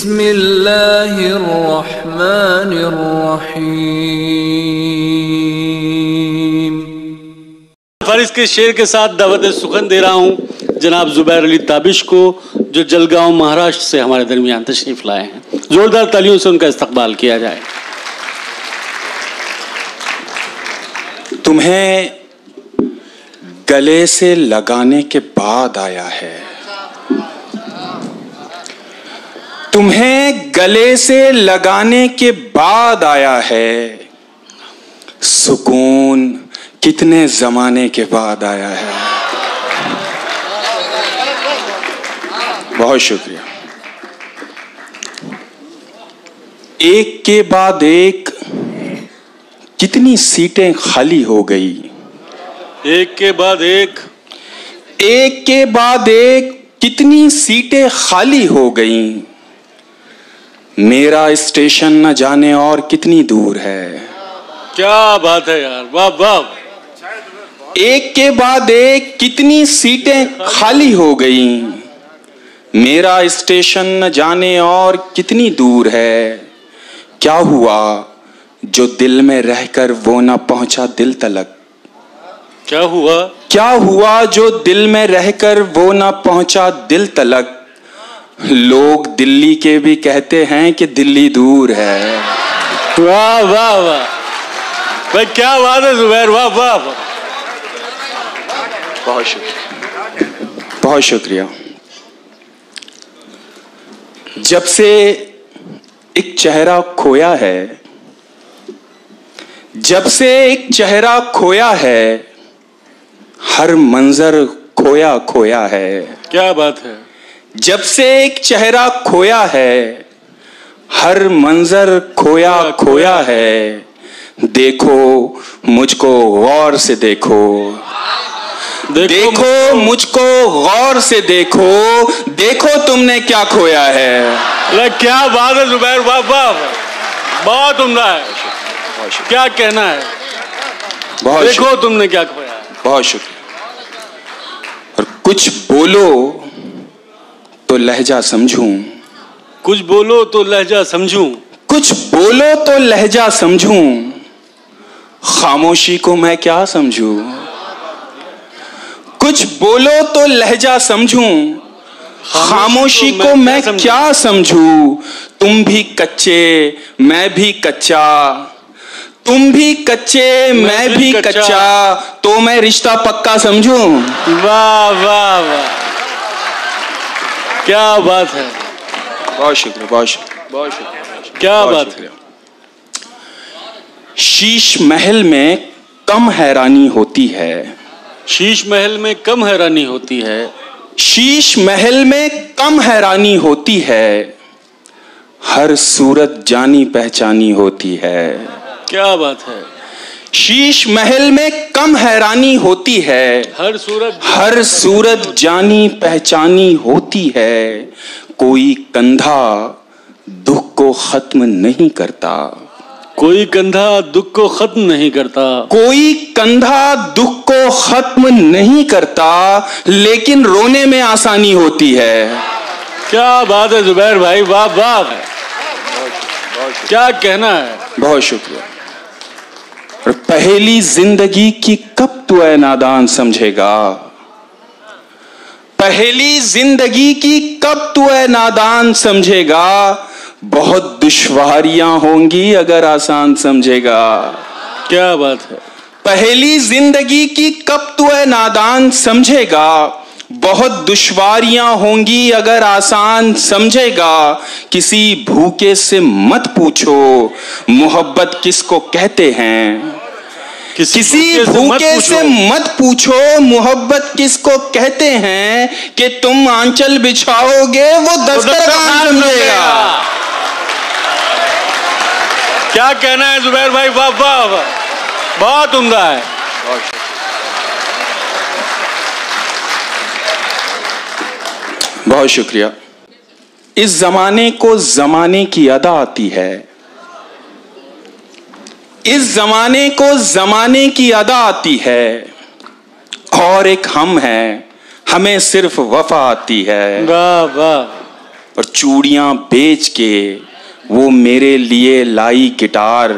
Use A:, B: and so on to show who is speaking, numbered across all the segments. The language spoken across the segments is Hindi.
A: बिस्मिल्लाहिर्रहमानिर्रहीम।
B: फारिस के शेर के साथ दावत सुखन दे रहा हूँ जनाब जुबैर अली ताबिश को, जो जलगांव महाराष्ट्र से हमारे दरमियान तशरीफ लाए हैं। जोरदार तालियों से उनका इस्तकबाल किया जाए।
C: तुम्हें गले से लगाने के बाद आया है, तुम्हें गले से लगाने के बाद आया है, सुकून कितने जमाने के बाद आया है। बहुत शुक्रिया। एक के बाद एक कितनी सीटें खाली हो गई,
B: एक के बाद एक
C: कितनी सीटें खाली हो गईं। मेरा स्टेशन न जाने और कितनी दूर है।
B: क्या बात है यार, वाह वाह।
C: एक के बाद एक कितनी सीटें खाली हो गईं। मेरा स्टेशन न जाने और कितनी दूर है। क्या हुआ जो दिल में रहकर वो न पहुंचा दिल तलक।
B: क्या हुआ जो दिल में रहकर वो न पहुंचा दिल तलक। लोग दिल्ली के भी कहते हैं कि दिल्ली दूर है। वाह वाह वाह भाई, क्या बात है जुबैर, वाह वाह।
C: बहुत शुक्रिया, बहुत शुक्रिया। जब से एक चेहरा खोया है, जब से एक चेहरा खोया है, हर मंजर खोया खोया है।
B: क्या बात है।
C: जब से एक चेहरा खोया है, हर मंजर खोया खोया है। देखो मुझको गौर से देखो, देखो मुझको गौर से देखो, देखो तुमने क्या खोया है।
B: क्या बात है जुबैर, वाह वाह, बहुत उम्दा है। क्या कहना है, देखो तुमने क्या खोया है।
C: बहुत शुक्रिया। और कुछ बोलो तो लहजा समझूं,
B: कुछ बोलो तो लहजा समझूं,
C: कुछ बोलो तो लहजा समझूं। खामोशी को मैं क्या समझूं। कुछ बोलो तो लहजा समझूं, खामोशी को मैं क्या समझूं। तुम भी कच्चे मैं भी कच्चा, तुम भी कच्चे मैं भी कच्चा, तो मैं रिश्ता पक्का समझूं।
B: वाह वाह वाह, क्या बात है।
C: बहुत शुक्रिया, बहुत शुक्रिया, बहुत शुक्रिया।
B: क्या बात है।
C: शीश महल में कम हैरानी होती है,
B: शीश महल में कम हैरानी होती है,
C: शीश महल में कम हैरानी होती है। हर सूरत जानी पहचानी होती है।
B: क्या बात है।
C: शीश महल में कम हैरानी होती है,
B: हर सूरत
C: जानी पहचानी होती है। कोई कंधा दुख को खत्म नहीं करता,
B: कोई कंधा दुख को खत्म नहीं करता,
C: कोई कंधा दुख को खत्म नहीं करता, लेकिन रोने में आसानी होती है।
B: क्या बात है जुबैर भाई, वाह वाह, क्या कहना है।
C: बहुत शुक्रिया। और पहली जिंदगी की कब तू ऐ नादान समझेगा, पहली जिंदगी की कब तू ऐ नादान समझेगा। बहुत दुश्वारियां होंगी अगर आसान समझेगा।
B: क्या बात है।
C: पहली जिंदगी की कब तू ऐ नादान समझेगा। बहुत दुश्वारियां होंगी अगर आसान समझेगा। किसी भूखे से मत पूछो मोहब्बत किसको कहते हैं। किसी भूखे से मत पूछो मोहब्बत किसको कहते हैं। कि तुम आंचल बिछाओगे वो दस्तरखान समझेगा।
B: क्या कहना है जुबैर भाई, वाह वाह, बहुत उम्दा है।
C: बहुत शुक्रिया। इस जमाने को जमाने की अदा आती है, इस जमाने को जमाने की अदा आती है। और एक हम हैं, हमें सिर्फ वफा आती है।
B: वाह वाह। और चूड़ियां बेच के वो मेरे लिए लाई गिटार।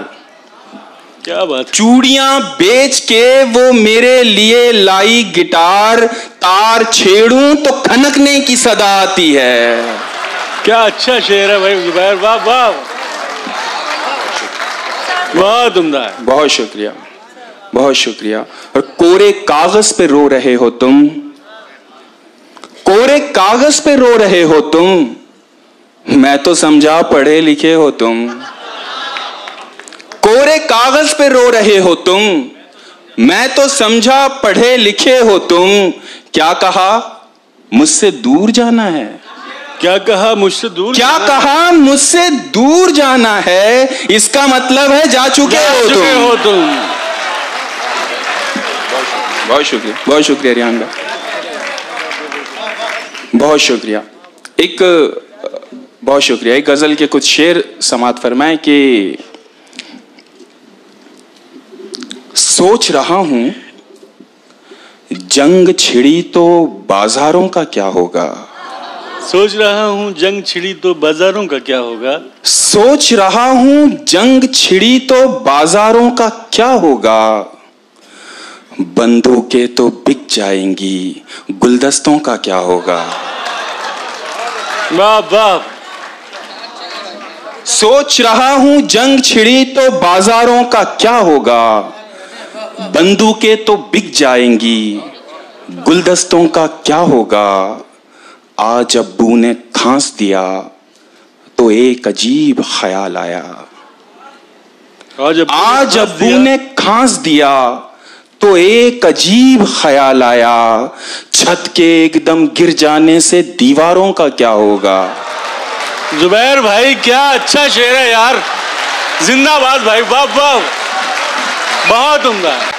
D: क्या बात।
B: चूड़ियां बेच के वो मेरे लिए लाई गिटार, तार छेड़ूं तो खनकने की सदा आती है।
D: क्या अच्छा शेर है भाई जुबैर, वाह वाह, बहुत उम्दा है।
B: बहुत शुक्रिया, बहुत शुक्रिया। और कोरे कागज पे रो रहे हो तुम, कोरे कागज पे रो रहे हो तुम, मैं तो समझा पढ़े लिखे हो तुम। कोरे कागज पे रो रहे हो तुम, मैं तो समझा पढ़े लिखे हो तुम। क्या कहा मुझसे दूर जाना है,
D: क्या कहा मुझसे दूर,
B: क्या कहा मुझसे दूर जाना है, इसका मतलब है जा चुके हो तुम। बहुत शुक्रिया, बहुत शुक्रिया रियान भाई, बहुत शुक्रिया। बहुत शुक्रिया। एक गजल के कुछ शेर समात फरमाए कि सोच रहा हूं जंग छिड़ी तो बाजारों का क्या होगा।
D: सोच रहा हूं जंग छिड़ी तो बाजारों का क्या होगा।
B: सोच रहा हूं जंग छिड़ी तो बाजारों का क्या होगा। बंदूकें तो बिक जाएंगी, गुलदस्तों का क्या होगा।
D: वाह वाह।
B: सोच रहा हूं जंग छिड़ी तो बाजारों का क्या होगा। बंदूकें तो बिक जाएंगी, गुलदस्तों का क्या होगा। आज अब्बू ने खांस दिया तो एक अजीब ख्याल आया। आज अब्बू ने खांस दिया तो एक अजीब ख्याल आया। छत के एकदम गिर जाने से दीवारों का क्या होगा।
D: जुबैर भाई क्या अच्छा शेर है यार, जिंदाबाद भाई, वाह वाह, बहुत उम्दा है।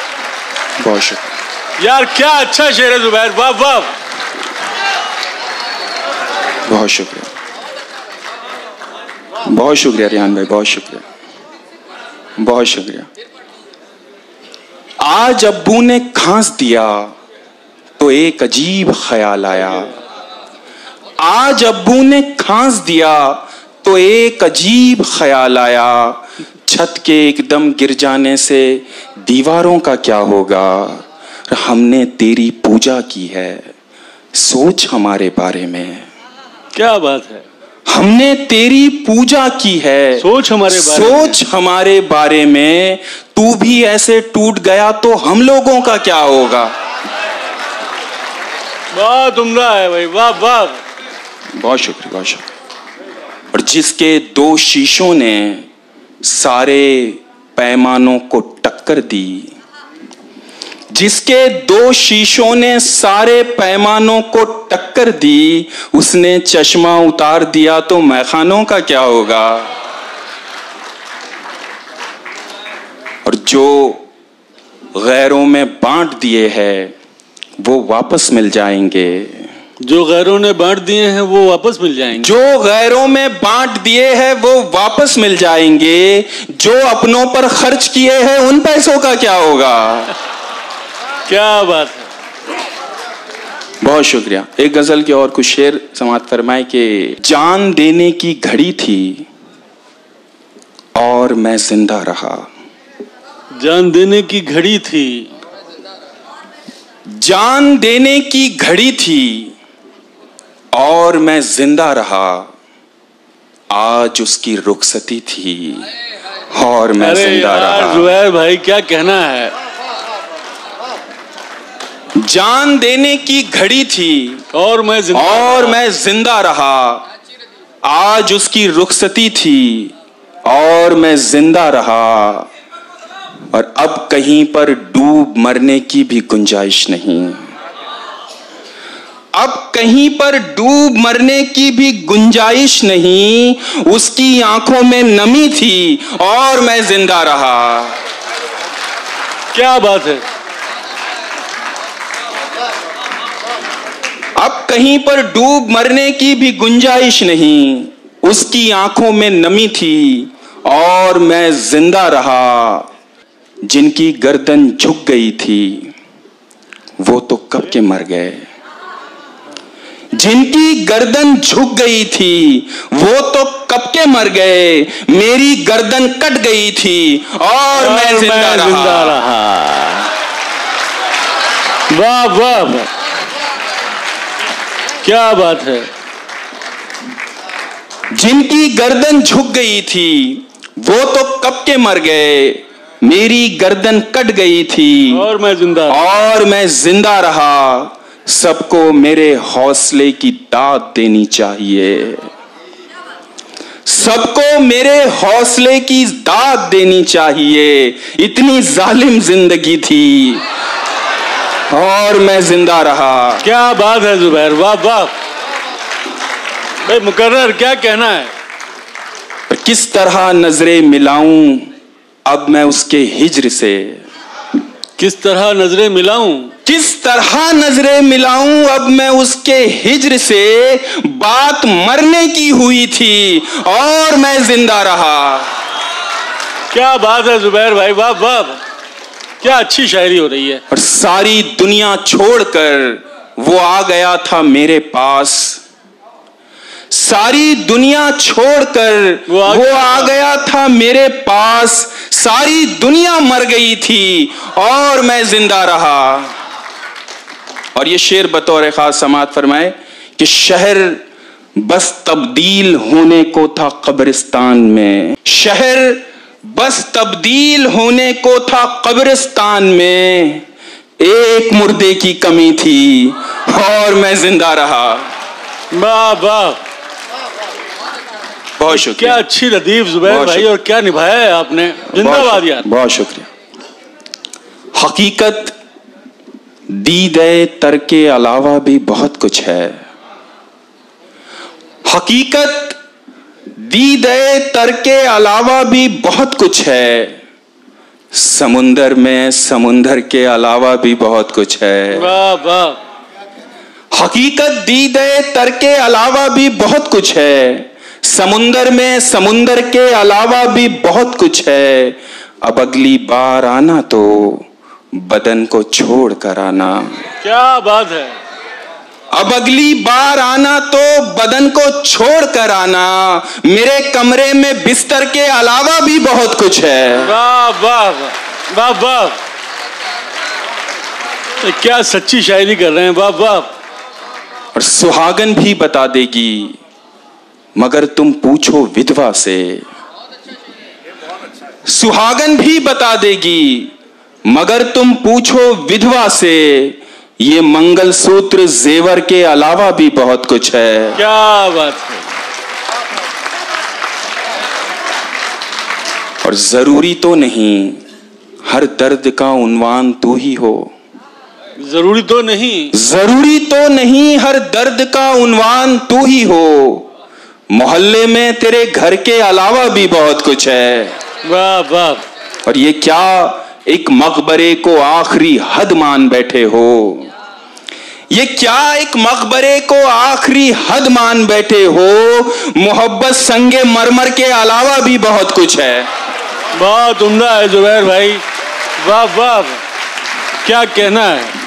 B: बहुत शुक्रिया
D: यार, क्या अच्छा शेर है जुबैर, वाह वाह,
B: बहुत शुक्रिया, बहुत शुक्रिया रियान भाई, बहुत शुक्रिया, बहुत शुक्रिया। आज अब्बू ने खांस दिया तो एक अजीब ख्याल आया। आज अब्बू ने खांस दिया तो एक अजीब ख्याल आया। छत के एकदम गिर जाने से दीवारों का क्या होगा। हमने तेरी पूजा की है, सोच हमारे बारे में।
D: क्या बात है।
B: हमने तेरी पूजा की है,
D: सोच हमारे बारे में।
B: सोच हमारे बारे में। तू भी ऐसे टूट गया तो हम लोगों का क्या होगा।
D: बहुत उम्दा है भाई, वाह वाह,
B: बहुत शुक्रिया, बहुत शुक्रिया। और जिसके दो शीशों ने सारे पैमानों को टक्कर दी, जिसके दो शीशों ने सारे पैमानों को टक्कर दी, उसने चश्मा उतार दिया तो मैखानों का क्या होगा। और जो गैरों में बांट दिए हैं वो वापस मिल जाएंगे।
D: जो गैरों ने बांट दिए हैं वो वापस मिल जाएंगे।
B: जो गैरों में बांट दिए हैं वो वापस मिल जाएंगे। जो अपनों पर खर्च किए हैं उन पैसों का क्या होगा।
D: क्या बात है।
B: बहुत शुक्रिया। एक गजल के और कुछ शेर समात फरमाए कि जान देने की घड़ी थी और मैं जिंदा रहा।
D: जान देने की घड़ी थी,
B: जान देने की घड़ी थी और मैं जिंदा रहा। आज उसकी रुखसती थी और मैं जिंदा रहा।
D: जुबैर भाई क्या कहना है।
B: जान देने की घड़ी थी
D: और मैं
B: जिंदा रहा। आज उसकी रुखसती थी और मैं जिंदा रहा। और अब कहीं पर डूब मरने की भी गुंजाइश नहीं। अब कहीं पर डूब मरने की भी गुंजाइश नहीं। उसकी आंखों में नमी थी और मैं जिंदा रहा।
D: क्या बात है।
B: अब कहीं पर डूब मरने की भी गुंजाइश नहीं। उसकी आंखों में नमी थी और मैं जिंदा रहा। जिनकी गर्दन झुक गई थी वो तो कब के मर गए।
C: जिनकी गर्दन झुक गई थी वो तो कब के मर गए, मेरी गर्दन कट गई थी और मैं जिंदा रहा।
D: वाह वाह वाह, क्या बात है।
C: जिनकी गर्दन झुक गई थी वो तो कब के मर गए, मेरी गर्दन कट गई थी
D: और मैं जिंदा
C: रहा। सबको मेरे हौसले की दाद देनी चाहिए, सबको मेरे हौसले की दाद देनी चाहिए। इतनी जालिम जिंदगी थी और मैं जिंदा रहा।
D: क्या बात है जुबैर, वाह वाह भाई। मुकर्रर क्या कहना है।
C: किस तरह नजरें मिलाऊं अब मैं उसके हिज्र से,
D: किस तरह नजरें मिलाऊं,
C: किस तरह नजरें मिलाऊं अब मैं उसके हिज्र से। बात मरने की हुई थी और मैं जिंदा रहा।
D: क्या बात है जुबैर भाई, वाह वाह, क्या अच्छी शायरी हो रही है।
C: और सारी दुनिया छोड़कर वो आ गया था मेरे पास, सारी दुनिया छोड़कर वो आ गया था मेरे पास। सारी दुनिया मर गई थी और मैं जिंदा रहा। और ये शेर बतौर खास समाअत फरमाए कि शहर बस तब्दील होने को था कब्रिस्तान में, शहर बस तब्दील होने को था कब्रिस्तान में। एक मुर्दे की कमी थी और मैं जिंदा रहा।
D: वाह वाह,
C: बहुत शुक्रिया।
D: क्या अच्छी लतीफ जुबैर भाई, और क्या निभाया है आपने। जिंदाबाद यार,
C: बहुत शुक्रिया। हकीकत दीदे तर के अलावा भी बहुत कुछ है, हकीकत दीदे तर के अलावा भी बहुत कुछ है। समुंदर में समुंदर के अलावा भी बहुत कुछ है।
D: वाह वाह।
C: हकीकत दीदे तर के अलावा भी बहुत कुछ है, समुंदर में समुंदर के अलावा भी बहुत कुछ है। अब अगली बार आना तो बदन को छोड़ कर आना।
D: क्या बात है।
C: अब अगली बार आना तो बदन को छोड़ कर आना। मेरे कमरे में बिस्तर के अलावा भी बहुत कुछ है।
D: वाह वाह वाह वाह, क्या सच्ची शायरी कर रहे हैं, वाह वाह।
C: और सुहागन भी बता देगी मगर तुम पूछो विधवा से, सुहागन भी बता देगी मगर तुम पूछो विधवा से। ये मंगलसूत्र जेवर के अलावा भी बहुत कुछ है।
D: क्या बात है।
C: और जरूरी तो नहीं हर दर्द का उन्वान तू ही हो,
D: जरूरी तो नहीं,
C: जरूरी तो नहीं हर दर्द का उन्वान तू ही हो। मोहल्ले में तेरे घर के अलावा भी बहुत कुछ है।
D: वाह वाह।
C: और ये क्या एक मकबरे को आखिरी हद मान बैठे हो, ये क्या एक मकबरे को आखिरी हद मान बैठे हो। मोहब्बत संगे मरमर के अलावा भी बहुत कुछ है।
D: बहुत उम्दा है जुबैर भाई, वाह वाह, क्या कहना है।